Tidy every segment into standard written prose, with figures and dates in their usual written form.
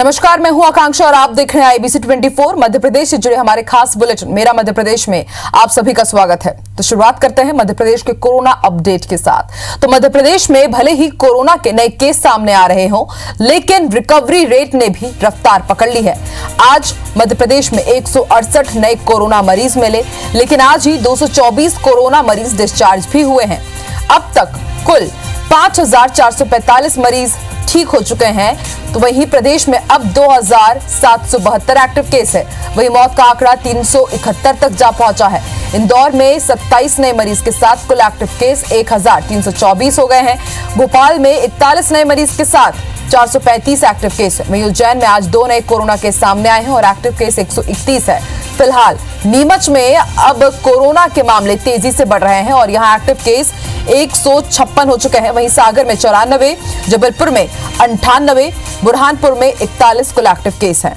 नमस्कार, मैं हूं आकांक्षा और आप देख रहे हैं IBC 24 मध्य प्रदेश से जुड़े हमारे खास बुलेटिन मेरा मध्य प्रदेश में आप सभी का स्वागत है। तो शुरुआत करते हैं मध्य प्रदेश के कोरोना अपडेट के साथ। तो मध्य प्रदेश में भले ही कोरोना के नए केस सामने आ रहे हों, लेकिन रिकवरी रेट ने भी रफ्तार पकड़ ली है। आज मध्य प्रदेश में 168 नए कोरोना मरीज मिले, लेकिन आज ही 224 कोरोना मरीज डिस्चार्ज भी हुए हैं। अब तक कुल 5,445 मरीज ठीक हो चुके हैं। तो वहीं प्रदेश में अब 2,772 एक्टिव केस है। वहीं मौत का आंकड़ा 371 तक जा पहुंचा है। इंदौर में 27 नए मरीज के साथ कुल एक्टिव केस 1,324 हो गए हैं। भोपाल में 41 नए मरीज के साथ 435 एक्टिव केस है। वहीं उज्जैन में आज 2 नए कोरोना केस सामने आए हैं और एक्टिव केस 131 है। फिलहाल नीमच में अब कोरोना के मामले तेजी से बढ़ रहे हैं और यहां एक्टिव केस 156 हो चुके हैं। वहीं सागर में 94, जबलपुर में 98, बुरहानपुर में 41 कुल एक्टिव केस हैं।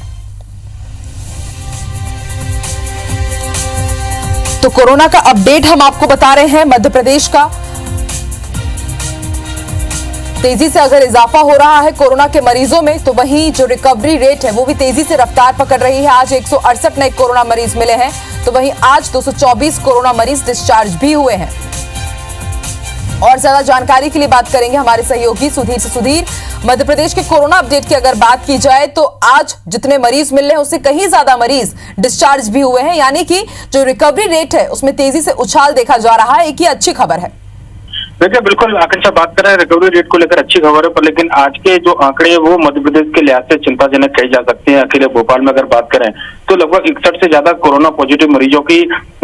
तो कोरोना का अपडेट हम आपको बता रहे हैं। मध्य प्रदेश का तेजी से अगर इजाफा हो रहा है कोरोना के मरीजों में, तो वहीं जो रिकवरी रेट है वो भी तेजी से रफ्तार पकड़ रही है। आज 168 नए कोरोना मरीज मिले हैं, तो वहीं आज 224 कोरोना मरीज डिस्चार्ज भी हुए हैं। और ज्यादा जानकारी के लिए बात करेंगे हमारे सहयोगी सुधीर से। सुधीर, मध्य प्रदेश के कोरोना अपडेट की अगर बात की जाए तो आज जितने मरीज मिल रहे हैं उससे कहीं ज्यादा मरीज डिस्चार्ज भी हुए हैं, यानी कि जो रिकवरी रेट है उसमें तेजी से उछाल देखा जा रहा है। एक ये अच्छी खबर है। देखिए, बिल्कुल आकांक्षा बात कर रहे हैं रिकवरी रेट को लेकर अच्छी खबर है, पर लेकिन आज के जो आंकड़े हैं वो मध्य प्रदेश के लिहाज से चिंताजनक कहे जा सकते हैं। अकेले भोपाल में अगर बात करें तो लगभग 61 से ज्यादा कोरोना पॉजिटिव मरीजों की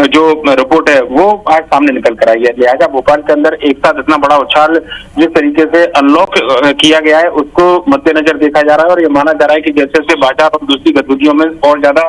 जो रिपोर्ट है वो आज सामने निकल कर आई है। लिहाजा भोपाल के अंदर एक साथ इतना बड़ा उछाल जिस तरीके से अनलॉक किया गया है उसको मद्देनजर देखा जा रहा है और ये माना जा रहा है कि जैसे जैसे बाजार और दूसरी गतिविधियों में और ज्यादा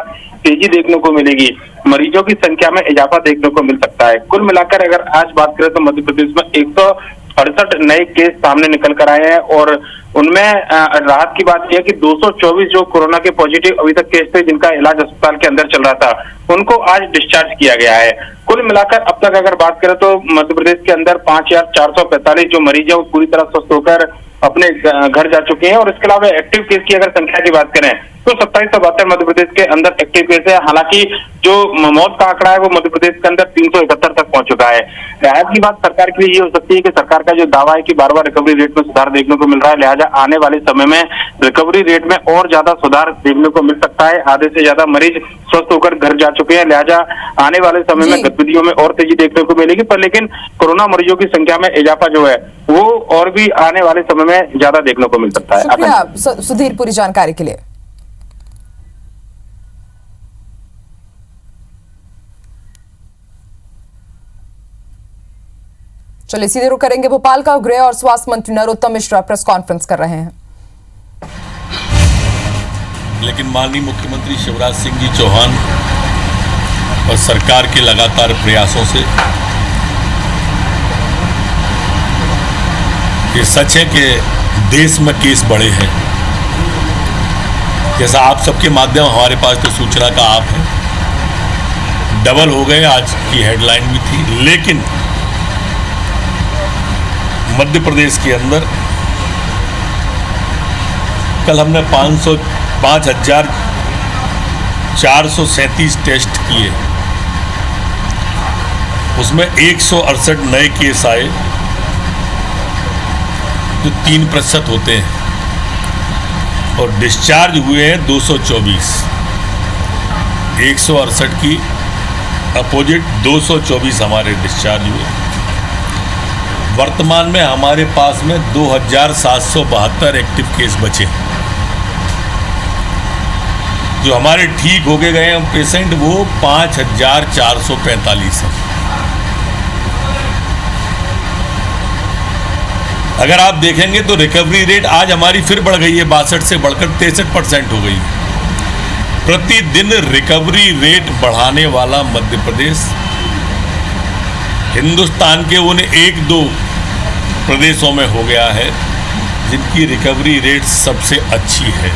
तेजी देखने को मिलेगी, मरीजों की संख्या में इजाफा देखने को मिल सकता है। कुल मिलाकर अगर आज बात करें तो मध्य प्रदेश में 168 नए केस सामने निकल कर आए हैं और उनमें राहत की बात यह है कि 224 जो कोरोना के पॉजिटिव अभी तक केस थे जिनका इलाज अस्पताल के अंदर चल रहा था, उनको आज डिस्चार्ज किया गया है। कुल मिलाकर अब तक अगर बात करें तो मध्य प्रदेश के अंदर 5,445 जो मरीज है वो पूरी तरह स्वस्थ होकर अपने घर जा चुके हैं। और इसके अलावा एक्टिव केस की अगर संख्या की बात करें तो 2772 मध्य प्रदेश के अंदर एक्टिव केस है। हालांकि जो मौत का आंकड़ा है वो मध्य प्रदेश के अंदर 371 तक पहुंच चुका है। राहत की बात सरकार के लिए ये हो सकती है कि सरकार का जो दावा है कि बार बार रिकवरी रेट में सुधार देखने को मिल रहा है, लिहाजा आने वाले समय में रिकवरी रेट में और ज्यादा सुधार देखने को मिल सकता है। आधे से ज्यादा मरीज स्वस्थ होकर घर जा चुके हैं, लिहाजा आने वाले समय में गतिविधियों में और तेजी देखने को मिलेगी। पर लेकिन कोरोना मरीजों की संख्या में इजाफा जो है वो और भी आने वाले समय में ज्यादा देखने को मिल सकता है। शुक्रिया सुधीर पूरी जानकारी के लिए। चलिए सीधे रुख करेंगे भोपाल का। गृह और स्वास्थ्य मंत्री नरोत्तम मिश्रा प्रेस कॉन्फ्रेंस कर रहे हैं। लेकिन माननीय मुख्यमंत्री शिवराज सिंह जी चौहान और सरकार के लगातार प्रयासों से ये सच है कि देश में केस बढ़े हैं। जैसा आप सबके माध्यम हमारे पास तो सूचना का आप है, डबल हो गए, आज की हेडलाइन भी थी। लेकिन मध्य प्रदेश के अंदर कल हमने 5,437 टेस्ट किए, उसमें 168 नए केस आए जो 3% होते हैं और डिस्चार्ज हुए हैं 224। 168 की अपोजिट 224 हमारे डिस्चार्ज हुए। वर्तमान में हमारे पास में 2,772 एक्टिव केस बचे। जो हमारे ठीक हो गए हैं पेशेंट वो 5,445 हैं। अगर आप देखेंगे तो रिकवरी रेट आज हमारी फिर बढ़ गई है, 62 से बढ़कर 63% हो गई। प्रतिदिन रिकवरी रेट बढ़ाने वाला मध्य प्रदेश हिंदुस्तान के उन 1-2 प्रदेशों में हो गया है जिनकी रिकवरी रेट सबसे अच्छी है।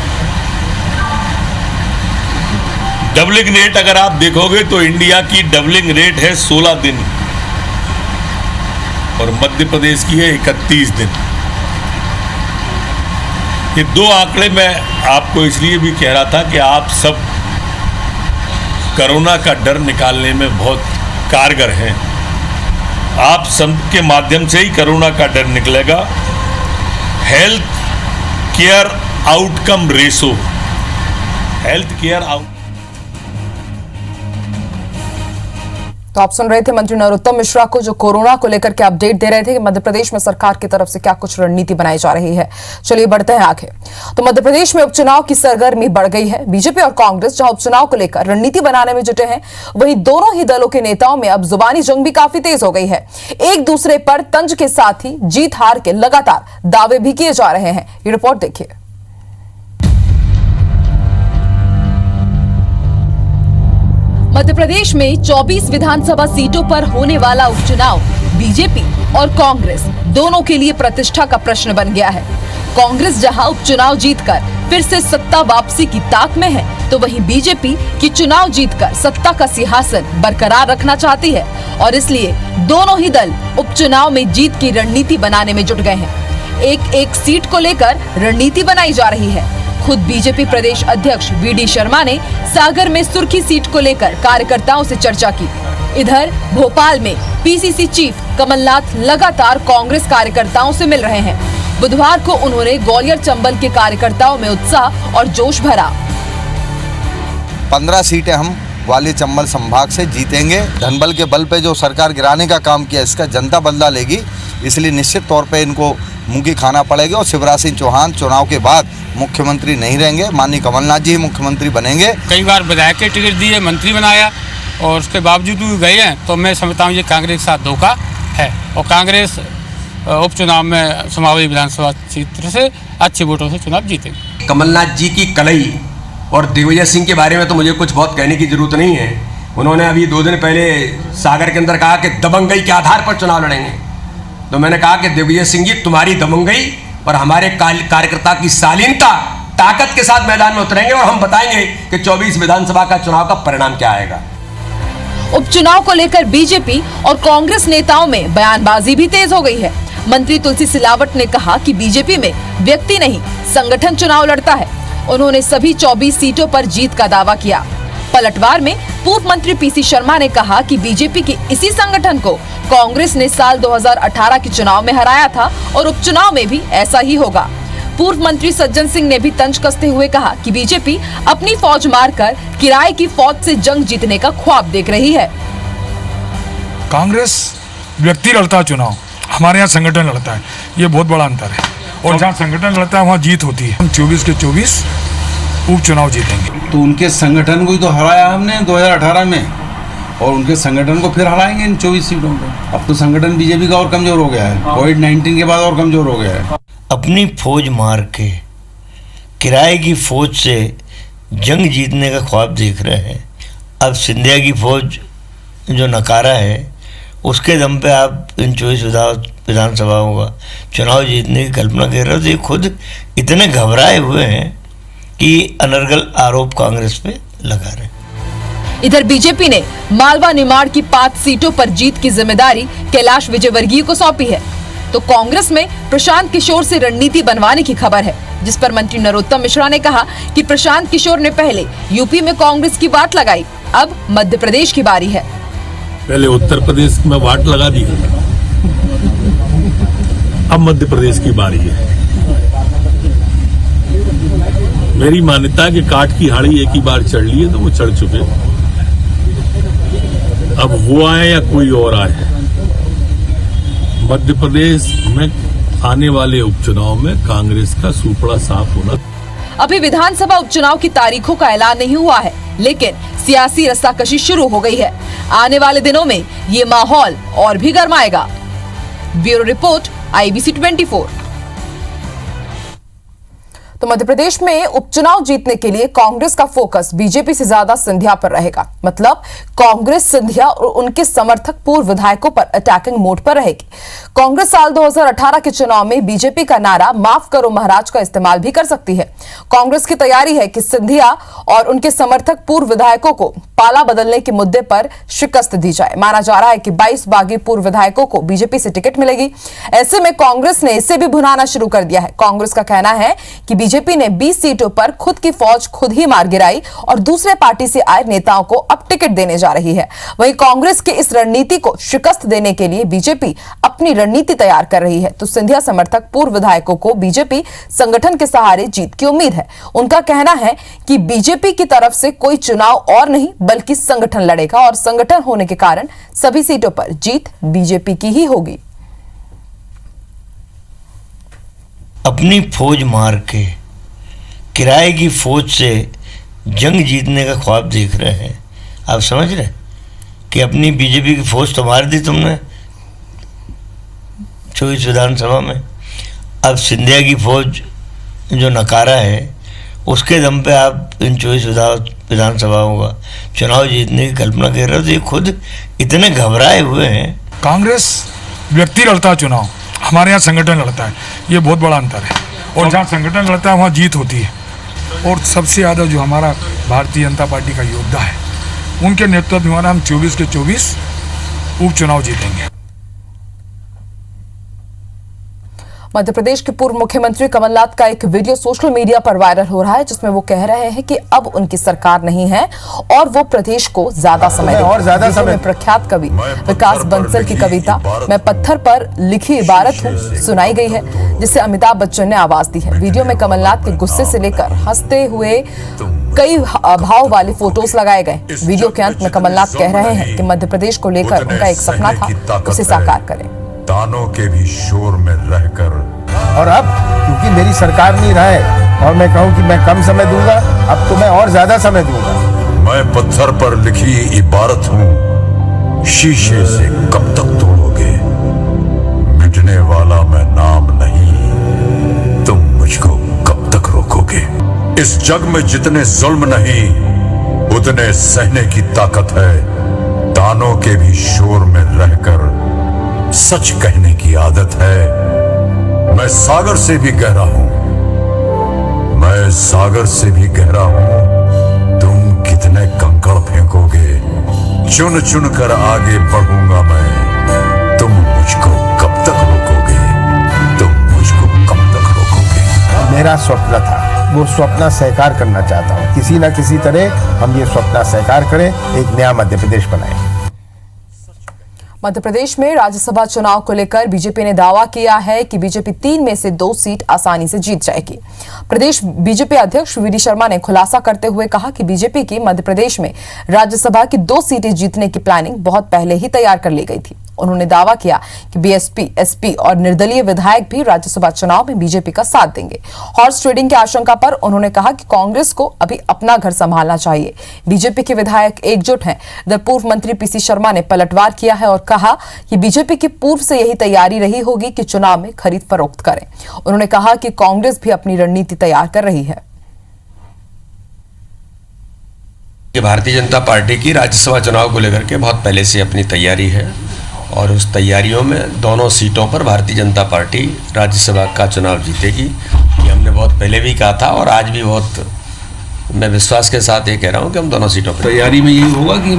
डबलिंग रेट अगर आप देखोगे तो इंडिया की डबलिंग रेट है 16 दिन और मध्य प्रदेश की है 31 दिन। ये दो आंकड़े मैं आपको इसलिए भी कह रहा था कि आप सब कोरोना का डर निकालने में बहुत कारगर हैं। आप सब के माध्यम से ही कोरोना का डर निकलेगा। Health care outcome ratio, health care out तो आप सुन रहे थे मंत्री नरोत्तम मिश्रा को, जो कोरोना को लेकर के अपडेट दे रहे थे कि मध्य प्रदेश में सरकार की तरफ से क्या कुछ रणनीति बनाई जा रही है। चलिए बढ़ते हैं आगे। तो मध्य प्रदेश में उपचुनाव की सरगर्मी बढ़ गई है। बीजेपी और कांग्रेस जहां उपचुनाव को लेकर रणनीति बनाने में जुटे हैं, वहीं दोनों ही दलों के नेताओं में अब जुबानी जंग भी काफी तेज हो गई है। एक दूसरे पर तंज के साथ ही जीत हार के लगातार दावे भी किए जा रहे हैं। ये रिपोर्ट देखिए। मध्य प्रदेश में 24 विधानसभा सीटों पर होने वाला उपचुनाव बीजेपी और कांग्रेस दोनों के लिए प्रतिष्ठा का प्रश्न बन गया है। कांग्रेस जहां उपचुनाव जीतकर फिर से सत्ता वापसी की ताक में है, तो वहीं बीजेपी की चुनाव जीतकर सत्ता का सिंहासन बरकरार रखना चाहती है और इसलिए दोनों ही दल उपचुनाव में जीत की रणनीति बनाने में जुट गए हैं। एक एक सीट को लेकर रणनीति बनाई जा रही है। खुद बीजेपी प्रदेश अध्यक्ष वीडी शर्मा ने सागर में सुर्खी सीट को लेकर कार्यकर्ताओं से चर्चा की। इधर भोपाल में पीसीसी चीफ कमलनाथ लगातार कांग्रेस कार्यकर्ताओं से मिल रहे हैं। बुधवार को उन्होंने ग्वालियर चंबल के कार्यकर्ताओं में उत्साह और जोश भरा। 15 सीटें हम ग्वालियर चंबल संभाग से जीतेंगे। धनबल के बल पे जो सरकार गिराने का काम किया, इसका जनता बदला लेगी, इसलिए निश्चित तौर पे इनको मुंह की खाना पड़ेगा। और शिवराज सिंह चौहान चुनाव के बाद मुख्यमंत्री नहीं रहेंगे, माननीय कमलनाथ जी ही मुख्यमंत्री बनेंगे। कई बार विधायक के टिकट दिए, मंत्री बनाया और उसके बावजूद भी गए हैं, तो मैं समझता हूँ ये कांग्रेस के साथ धोखा है। और कांग्रेस उपचुनाव में समावली विधानसभा क्षेत्र से अच्छे वोटों से चुनाव जीतेंगे। कमलनाथ जी की कलई और दिग्विजय सिंह के बारे में तो मुझे कुछ बहुत कहने की जरूरत नहीं है। उन्होंने अभी 2 दिन पहले सागर के अंदर कहा कि दबंगई के आधार पर चुनाव लड़ेंगे। तो मैंने कहा कि दिग्विजय सिंह जी, तुम्हारी दबंगई और हमारे कार्यकर्ता की शालीनता ताकत के साथ मैदान में उतरेंगे और हम बताएंगे कि 24 विधानसभा का चुनाव का परिणाम क्या आएगा। उपचुनाव को लेकर बीजेपी और कांग्रेस नेताओं में बयानबाजी भी तेज हो गई है। मंत्री तुलसी सिलावट ने कहा कि बीजेपी में व्यक्ति नहीं, संगठन चुनाव लड़ता है। उन्होंने सभी 24 सीटों पर जीत का दावा किया। पलटवार में पूर्व मंत्री पीसी शर्मा ने कहा कि बीजेपी के इसी संगठन को कांग्रेस ने साल 2018 के चुनाव में हराया था और उपचुनाव में भी ऐसा ही होगा। पूर्व मंत्री सज्जन सिंह ने भी तंज कसते हुए कहा कि बीजेपी अपनी फौज मारकर किराए की फौज से जंग जीतने का ख्वाब देख रही है। कांग्रेस व्यक्ति लड़ता है चुनाव, हमारे यहाँ संगठन लड़ता है, ये बहुत बड़ा अंतर है। और जहाँ संगठन लड़ता है वहाँ जीत होती है। हम 24 के 24 उपचुनाव जीतेंगे। तो उनके संगठन को ही तो हराया हमने 2018 में, और उनके संगठन को फिर हराएंगे इन 24 सीटों पर। अब तो संगठन बीजेपी का और कमजोर हो गया है, कोविड-19 के बाद और कमजोर हो गया है। अपनी फौज मार के किराए की फौज से जंग जीतने का ख्वाब देख रहे हैं। अब सिंधिया की फौज जो नकारा है, उसके दम पे आप इन 24 विधानसभाओं का चुनाव जीतने की कल्पना कर रहे हो। तो ये खुद इतने घबराए हुए हैं कि अनर्गल आरोप कांग्रेस पे लगा रहे हैं। इधर बीजेपी ने मालवा निमाड़ की 5 सीटों पर जीत की जिम्मेदारी कैलाश विजयवर्गीय को सौंपी है। तो कांग्रेस में प्रशांत किशोर से रणनीति बनवाने की खबर है, जिस पर मंत्री नरोत्तम मिश्रा ने कहा कि प्रशांत किशोर ने पहले यूपी में कांग्रेस की बात लगाई, अब मध्य प्रदेश की बारी है। पहले उत्तर प्रदेश में वाट लगा दी, अब मध्य प्रदेश की बारी है। मेरी मान्यता है कि काठ की हाड़ी एक ही बार चढ़ ली है तो वो चढ़ चुके। अब वो आए या कोई और आए, मध्य प्रदेश में आने वाले उपचुनाव में कांग्रेस का सूपड़ा साफ होना। अभी विधानसभा उपचुनाव की तारीखों का ऐलान नहीं हुआ है, लेकिन सियासी रस्साकशी शुरू हो गई है। आने वाले दिनों में ये माहौल और भी गर्माएगा। Bureau report, IBC 24। तो मध्य प्रदेश में उपचुनाव जीतने के लिए कांग्रेस का फोकस बीजेपी से ज्यादा सिंधिया पर रहेगा। मतलब कांग्रेस सिंधिया और उनके समर्थक पूर्व विधायकों पर अटैकिंग मोड पर रहेगी। कांग्रेस साल 2018 के चुनाव में बीजेपी का नारा माफ करो महाराज का इस्तेमाल भी कर सकती है। कांग्रेस की तैयारी है कि सिंधिया और उनके समर्थक पूर्व विधायकों को पाला बदलने के मुद्दे पर शिकस्त दी जाए। माना जा रहा है कि 22 बागी पूर्व विधायकों को बीजेपी से टिकट मिलेगी। ऐसे में कांग्रेस ने इसे भी भुनाना शुरू कर दिया है। कांग्रेस का कहना है कि बीजेपी ने 20 सीटों पर खुद की फौज खुद ही मार गिराई और दूसरे पार्टी से आए नेताओं को अब टिकट देने जा रही है। वहीं कांग्रेस की इस रणनीति को शिकस्त देने के लिए बीजेपी अपनी रणनीति तैयार कर रही है। तो सिंधिया समर्थक पूर्व विधायकों को बीजेपी संगठन के सहारे जीत की उम्मीद है। उनका कहना है कि बीजेपी की तरफ से कोई चुनाव और नहीं बल्कि संगठन लड़ेगा और संगठन होने के कारण सभी सीटों पर जीत बीजेपी की ही होगी। अपनी फौज मार के किराए की फौज से जंग जीतने का ख्वाब देख रहे हैं। आप समझ रहे कि अपनी बीजेपी की फौज तो मार दी तुमने 24 विधानसभा में। अब सिंधिया की फौज जो नकारा है उसके दम पे आप इन 24 विधानसभाओं का चुनाव जीतने की कल्पना कर रहे हो। तो ये खुद इतने घबराए हुए हैं। कांग्रेस व्यक्ति लड़ता है चुनाव, हमारे यहाँ संगठन लड़ता है, ये बहुत बड़ा अंतर है। और जहाँ संगठन लड़ता है वहाँ जीत होती है। और सबसे ज़्यादा जो हमारा भारतीय जनता पार्टी का योद्धा है, उनके नेतृत्व में हम 24 के 24 उपचुनाव जीतेंगे। मध्य प्रदेश के पूर्व मुख्यमंत्री कमलनाथ का एक वीडियो सोशल मीडिया पर वायरल हो रहा है, जिसमें वो कह रहे हैं कि अब उनकी सरकार नहीं है और वो प्रदेश को ज्यादा समय देंगे। और ज्यादा समय प्रख्यात कवि विकास बंसल की कविता मैं पत्थर पर लिखी इबारत हूँ सुनाई गई है, जिसे अमिताभ बच्चन ने आवाज दी है। वीडियो में कमलनाथ के गुस्से से लेकर हंसते हुए कई भाव वाले फोटोज लगाए गए। वीडियो के अंत में कमलनाथ कह रहे हैं कि मध्य प्रदेश को लेकर उनका एक सपना था, उसे साकार करें। तानों के भी शोर में रहकर और अब क्योंकि मेरी सरकार नहीं रहा है और मैं कहूं कि मैं कम समय दूंगा, अब तो मैं और ज्यादा समय दूंगा। मैं पत्थर पर लिखी इबारत हूं, शीशे से कब तक तोड़ोगे? मिटने वाला मैं नाम नहीं, तुम मुझको कब तक रोकोगे? इस जग में जितने जुल्म नहीं उतने सहने की ताकत है। तानों के भी शोर में रहकर सच कहने की आदत है। मैं सागर से भी गहरा हूं, मैं सागर से भी गहरा हूं। तुम कितने कंकड़ फेंकोगे? चुन चुन कर आगे बढ़ूंगा मैं। तुम मुझको कब तक रोकोगे? तुम मुझको कब तक रोकोगे? मेरा स्वप्न था, वो स्वप्न साकार करना चाहता हूं। किसी न किसी तरह हम ये स्वप्न साकार करें, एक नया मध्य प्रदेश बनाएं। मध्य प्रदेश में राज्यसभा चुनाव को लेकर बीजेपी ने दावा किया है कि बीजेपी 3 में से 2 सीट आसानी से जीत जाएगी। प्रदेश बीजेपी अध्यक्ष वीडी शर्मा ने खुलासा करते हुए कहा कि बीजेपी की मध्य प्रदेश में राज्यसभा की 2 सीटें जीतने की प्लानिंग बहुत पहले ही तैयार कर ली गई थी। उन्होंने दावा किया कि बीएसपी, एसपी और निर्दलीय विधायक भी राज्यसभा चुनाव में बीजेपी का साथ देंगे। हॉर्स ट्रेडिंग की आशंका पर उन्होंने कहा कि कांग्रेस को अभी अपना घर संभालना चाहिए। बीजेपी के विधायक एकजुट हैं। इधर पूर्व मंत्री पीसी शर्मा ने पलटवार किया है और कहा कि बीजेपी की पूर्व से यही तैयारी रही होगी कि चुनाव में खरीद फरोख्त करें। उन्होंने कहा कि कांग्रेस भी अपनी रणनीति तैयार कर रही है। भारतीय जनता पार्टी की राज्यसभा चुनाव को लेकर के बहुत पहले से अपनी तैयारी है और उस तैयारियों में दोनों सीटों पर भारतीय जनता पार्टी राज्यसभा का चुनाव जीतेगी। ये हमने बहुत पहले भी कहा था और आज भी बहुत मैं विश्वास के साथ ये कह रहा हूँ कि हम दोनों सीटों पर। तैयारी में यही होगा कि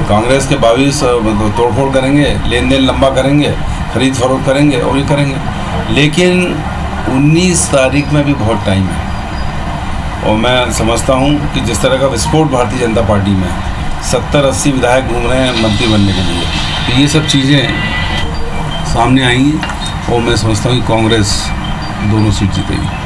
कांग्रेस के 22 तोड़फोड़ करेंगे, लेन देन लंबा करेंगे, खरीद फरोख्त करेंगे और ये करेंगे। लेकिन 19 तारीख में भी बहुत टाइम है और मैं समझता हूँ कि जिस तरह का विस्फोट भारतीय जनता पार्टी में 70-80 विधायक घूम रहे हैं मंत्री बनने के लिए, तो ये सब चीज़ें सामने आएंगी और मैं समझता हूँ कि कांग्रेस दोनों सीट जीतेगी।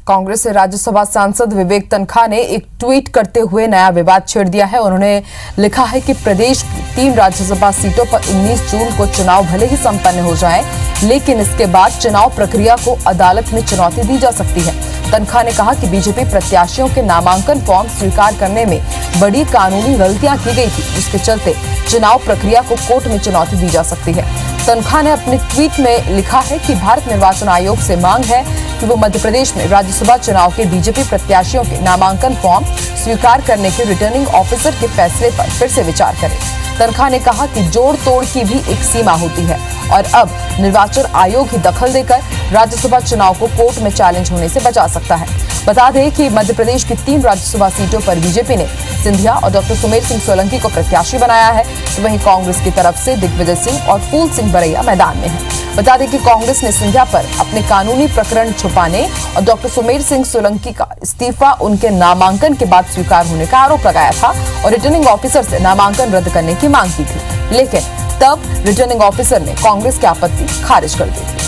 कांग्रेस से राज्यसभा सांसद विवेक तनखा ने एक ट्वीट करते हुए नया विवाद छेड़ दिया है। उन्होंने लिखा है कि प्रदेश की 3 राज्यसभा सीटों पर 19 जून को चुनाव भले ही संपन्न हो जाए, लेकिन इसके बाद चुनाव प्रक्रिया को अदालत में चुनौती दी जा सकती है। तनखा ने कहा कि बीजेपी प्रत्याशियों के नामांकन फॉर्म स्वीकार करने में बड़ी कानूनी गलतियां की गई थी, जिसके चलते चुनाव प्रक्रिया को कोर्ट में चुनौती दी जा सकती है। तनखा ने अपने ट्वीट में लिखा है कि भारत निर्वाचन आयोग से मांग है कि वो मध्य प्रदेश में राज्यसभा चुनाव के बीजेपी प्रत्याशियों के नामांकन फॉर्म स्वीकार करने के रिटर्निंग ऑफिसर के फैसले पर फिर से विचार करें। तनखा ने कहा कि जोड़ तोड़ की भी एक सीमा होती है और अब निर्वाचन आयोग ही दखल देकर राज्यसभा चुनाव को कोर्ट में चैलेंज होने से बचा सकता है। बता दें कि मध्य प्रदेश की 3 राज्यसभा सीटों पर बीजेपी ने सिंधिया और डॉक्टर सुमेर सिंह सोलंकी को प्रत्याशी बनाया है, तो वहीं कांग्रेस की तरफ से दिग्विजय सिंह और फूल सिंह बरैया मैदान में हैं। बता दें कि कांग्रेस ने सिंधिया पर अपने कानूनी प्रकरण छुपाने और डॉक्टर सुमेर सिंह सोलंकी का इस्तीफा उनके नामांकन के बाद स्वीकार होने का आरोप लगाया था और रिटर्निंग ऑफिसर से नामांकन रद्द करने की मांग की थी, लेकिन तब रिटर्निंग ऑफिसर ने कांग्रेस की आपत्ति खारिज कर दी थी।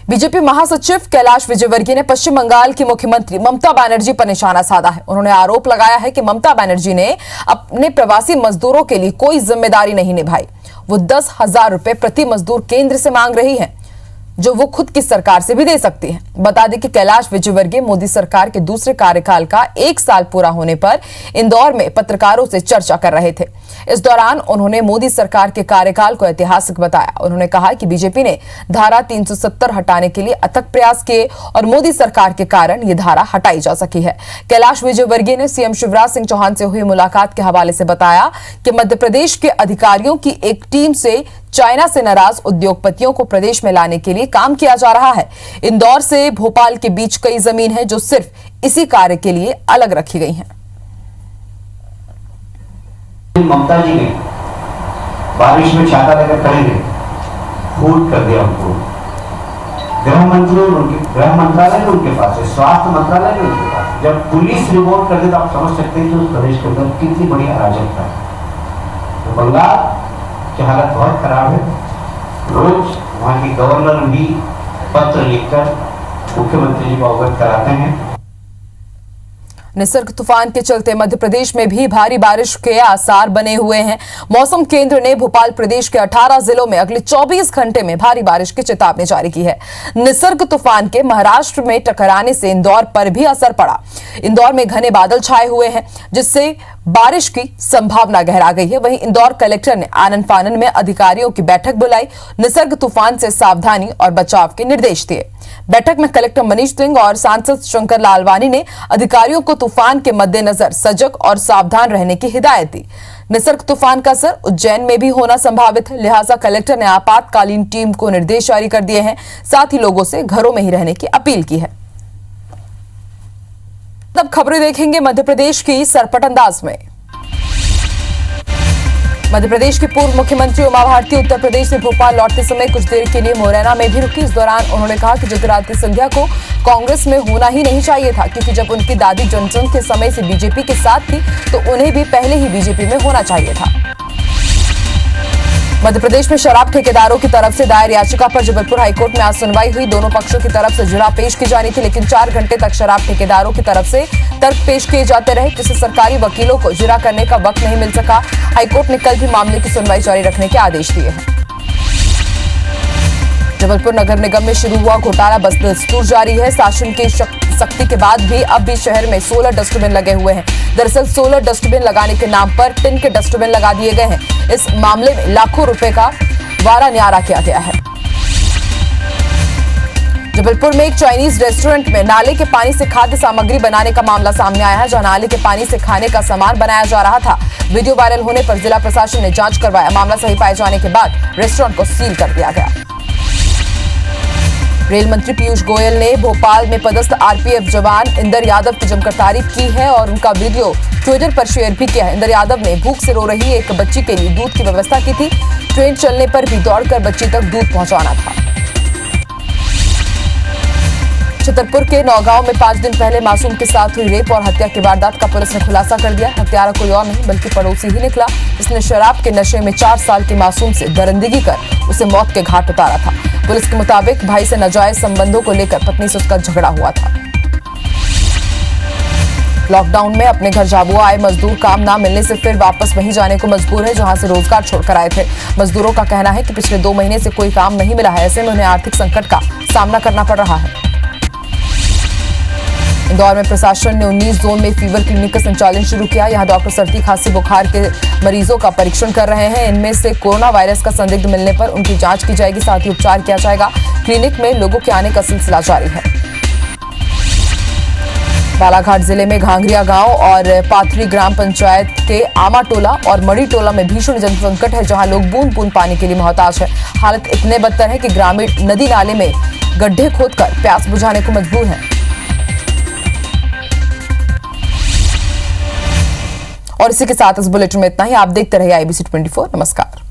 बीजेपी महासचिव कैलाश विजयवर्गीय ने पश्चिम बंगाल की मुख्यमंत्री ममता बनर्जी पर निशाना साधा है। उन्होंने आरोप लगाया है कि ममता बनर्जी ने अपने प्रवासी मजदूरों के लिए कोई जिम्मेदारी नहीं निभाई। वो 10,000 रुपए प्रति मजदूर केंद्र से मांग रही है, जो वो खुद की सरकार से भी दे सकती है। बता दें कि कैलाश विजयवर्गीय मोदी सरकार के दूसरे कार्यकाल का 1 साल पूरा होने पर इंदौर में पत्रकारों से चर्चा कर रहे थे। इस दौरान उन्होंने मोदी सरकार के कार्यकाल को ऐतिहासिक बताया। उन्होंने कहा कि बीजेपी ने धारा 370 हटाने के लिए अथक प्रयास किए और मोदी सरकार के कारण ये धारा हटाई जा सकी है। कैलाश विजयवर्गीय ने सीएम शिवराज सिंह चौहान से हुई मुलाकात के हवाले से बताया कि मध्य प्रदेश के अधिकारियों की एक टीम से चाइना से नाराज उद्योगपतियों को प्रदेश में लाने के लिए काम किया जा रहा है। इंदौर से भोपाल के बीच कई जमीन है जो सिर्फ इसी कार्य के लिए अलग रखी गई हैं। ममता जी ने बारिश में छाता लेकर खड़े थे, फूट कर दिया उनको। गृह मंत्रालय में उनके पास है, स्वास्थ्य मंत्रालय में उनके पास। जब पुलिस रिपोर्ट कर दे तो आप समझ सकते हैं कि उस प्रदेश के अंदर कितनी बड़ी अराजकता है। तो बंगाल की हालत बहुत खराब है। रोज वहाँ के गवर्नर भी पत्र लिखकर मुख्यमंत्री जी को अवगत कराते हैं। निसर्ग तूफान के चलते मध्य प्रदेश में भी भारी बारिश के आसार बने हुए हैं। मौसम केंद्र ने भोपाल प्रदेश के 18 जिलों में अगले 24 घंटे में भारी बारिश की चेतावनी जारी की है। निसर्ग तूफान के महाराष्ट्र में टकराने से इंदौर पर भी असर पड़ा। इंदौर में घने बादल छाए हुए हैं, जिससे बारिश की संभावना गहरा गई है। वहीं इंदौर कलेक्टर ने आनन फानन में अधिकारियों की बैठक बुलाई, निसर्ग तूफान से सावधानी और बचाव के निर्देश दिए। बैठक में कलेक्टर मनीष सिंह और सांसद शंकर लालवानी ने अधिकारियों को तूफान के मद्देनजर सजग और सावधान रहने की हिदायत दी। निसर्ग तूफान का असर उज्जैन में भी होना संभावित है, लिहाजा कलेक्टर ने आपातकालीन टीम को निर्देश जारी कर दिए हैं। साथ ही लोगों से घरों में ही रहने की अपील की है। अब खबरें देखेंगे मध्य प्रदेश की सरपट अंदाज में। मध्य प्रदेश की पूर्व मुख्यमंत्री उमा भारती उत्तर प्रदेश से भोपाल लौटते समय कुछ देर के लिए मुरैना में भी रुकी। इस दौरान उन्होंने कहा कि ज्योतिरादित्य सिंधिया को कांग्रेस में होना ही नहीं चाहिए था, क्योंकि जब उनकी दादी जनसंघ के समय से बीजेपी के साथ थी तो उन्हें भी पहले ही बीजेपी में होना चाहिए था। मध्य प्रदेश में शराब ठेकेदारों की तरफ से दायर याचिका पर जबलपुर हाईकोर्ट में आज सुनवाई हुई। दोनों पक्षों की तरफ से जुरा पेश की जानी थी, लेकिन 4 घंटे तक शराब ठेकेदारों की तरफ से तर्क पेश किए जाते रहे, जिससे सरकारी वकीलों को जुरा करने का वक्त नहीं मिल सका। हाईकोर्ट ने कल भी मामले की सुनवाई जारी रखने के आदेश दिए हैं। जबलपुर नगर निगम में शुरू हुआ घोटाला बस दस्तूर जारी है। शासन की सख्ती के बाद भी अब भी शहर में 16 डस्टबिन लगे हुए हैं। दरअसल 16 डस्टबिन लगाने के नाम पर टिन के डस्टबिन लगा दिए गए हैं। इस मामले में लाखों रुपए का वारा न्यारा किया गया है। जबलपुर में एक चाइनीज रेस्टोरेंट में नाले के पानी से खाद्य सामग्री बनाने का मामला सामने आया है, जहां नाले के पानी से खाने का सामान बनाया जा रहा था। वीडियो वायरल होने पर जिला प्रशासन ने जांच करवाया। मामला सही पाए जाने के बाद रेस्टोरेंट को सील कर दिया गया। रेल मंत्री पीयूष गोयल ने भोपाल में पदस्थ आरपीएफ जवान इंदर यादव की जमकर तारीफ की है और उनका वीडियो ट्विटर पर शेयर भी किया है। इंदर यादव ने भूख से रो रही एक बच्ची के लिए दूध की व्यवस्था की थी। ट्रेन चलने पर भी दौड़कर बच्ची तक दूध पहुंचाना था। छतरपुर के नौगांव में 5 दिन पहले मासूम के साथ हुई रेप और हत्या की वारदात का पुलिस ने खुलासा कर दिया। हत्यारा कोई और नहीं बल्कि पड़ोसी ही निकला। इसने शराब के नशे में 4 साल के मासूम से दरिंदगी कर उसे मौत के घाट उतारा था। पुलिस के मुताबिक भाई से नाजायज संबंधों को लेकर पत्नी से उसका झगड़ा हुआ था। लॉकडाउन में अपने घर झाबुआ आए मजदूर काम ना मिलने से फिर वापस वहीं जाने को मजबूर है, जहां से रोजगार छोड़कर आए थे। मजदूरों का कहना है कि पिछले 2 महीने से कोई काम नहीं मिला है। ऐसे में उन्हें आर्थिक संकट का सामना करना पड़ रहा है। इंदौर में प्रशासन ने 19 जोन में फीवर क्लिनिक का संचालन शुरू किया। यहां डॉक्टर सर्दी खांसी बुखार के मरीजों का परीक्षण कर रहे हैं। इनमें से कोरोना वायरस का संदिग्ध मिलने पर उनकी जांच की जाएगी, साथ ही उपचार किया जाएगा। क्लिनिक में लोगों के आने का सिलसिला जारी है। बालाघाट जिले में घांघरिया गांव और पाथरी ग्राम पंचायत के आमा टोला और मड़ी टोला में भीषण जल संकट है, जहां लोग बूंद बूंद पानी के लिए मोहताज है। हालत इतने बदतर है कि ग्रामीण नदी नाले में गड्ढे खोदकर प्यास बुझाने को मजबूर हैं। और इसी के साथ इस बुलेटिन में इतना ही। आप देखते रहिए IBC 24। नमस्कार।